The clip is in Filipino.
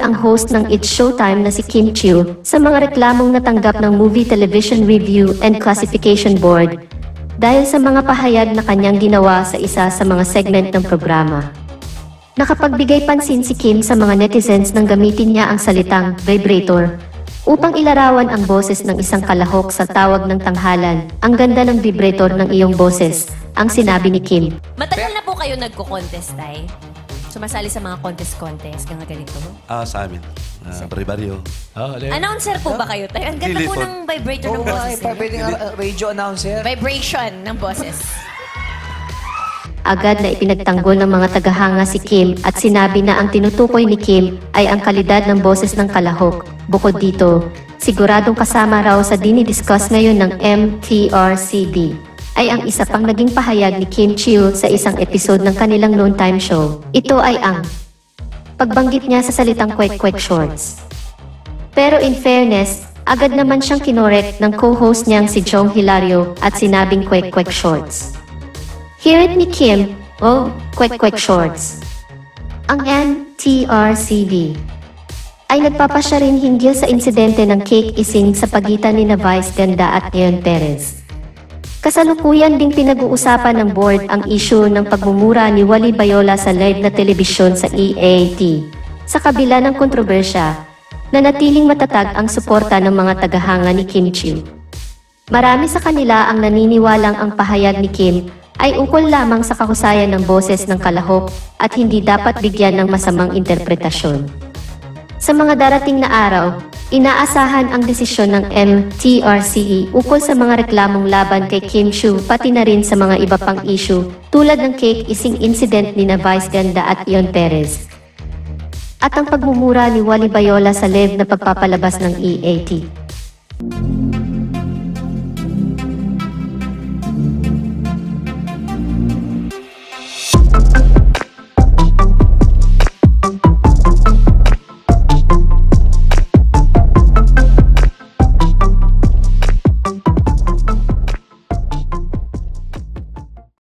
ang host ng It's Showtime na si Kim Chiu sa mga reklamong natanggap ng Movie Television Review and Classification Board dahil sa mga pahayag na kanyang ginawa sa isa sa mga segment ng programa. Nakapagbigay pansin si Kim sa mga netizens nang gamitin niya ang salitang vibrator upang ilarawan ang boses ng isang kalahok sa tawag ng tanghalan. Ang ganda ng vibrator ng iyong boses, ang sinabi ni Kim. Matagal na po kayo nagko-contest, Tay? Sumasali sa mga contest, mga ganito? Sa amin. Barrio. Announcer po ba kayo, Tay? Ang ganda po ng vibrator ng boses. Pwedeng radio announcer. Vibration ng boses. Agad na ipinagtanggol ng mga tagahanga si Kim at sinabi na ang tinutukoy ni Kim ay ang kalidad ng boses ng kalahok. Bukod dito, siguradong kasama raw sa dinidiscuss ngayon ng MTRCB ay ang isa pang naging pahayag ni Kim Chiu sa isang episode ng kanilang noontime show. Ito ay ang pagbanggit niya sa salitang kwek-kwek shorts. Pero in fairness, agad naman siyang kinorek ng co-host niyang si Jong Hilario at sinabing kwek-kwek shorts. Hear it ni Kim, kwek-kwek shorts. Ang MTRCB ay nagpapasya rin hinggil sa insidente ng cake icing sa pagitan ni Vice Ganda at Leon Perez. Kasalukuyan ding pinag-uusapan ng board ang issue ng pagmumura ni Wally Bayola sa live na telebisyon sa EAT. Sa kabila ng kontrobersya, nanatiling matatag ang suporta ng mga tagahanga ni Kim Chiu. Marami sa kanila ang naniniwalang ang pahayag ni Kim ay ukol lamang sa kahusayan ng boses ng kalahok at hindi dapat bigyan ng masamang interpretasyon. Sa mga darating na araw, inaasahan ang desisyon ng MTRCE ukol sa mga reklamong laban kay Kim Chiu pati na rin sa mga iba pang issue tulad ng cake icing incident ni Vice Ganda at Leon Perez at ang pagmumura ni Wally Bayola sa live na pagpapalabas ng EAT.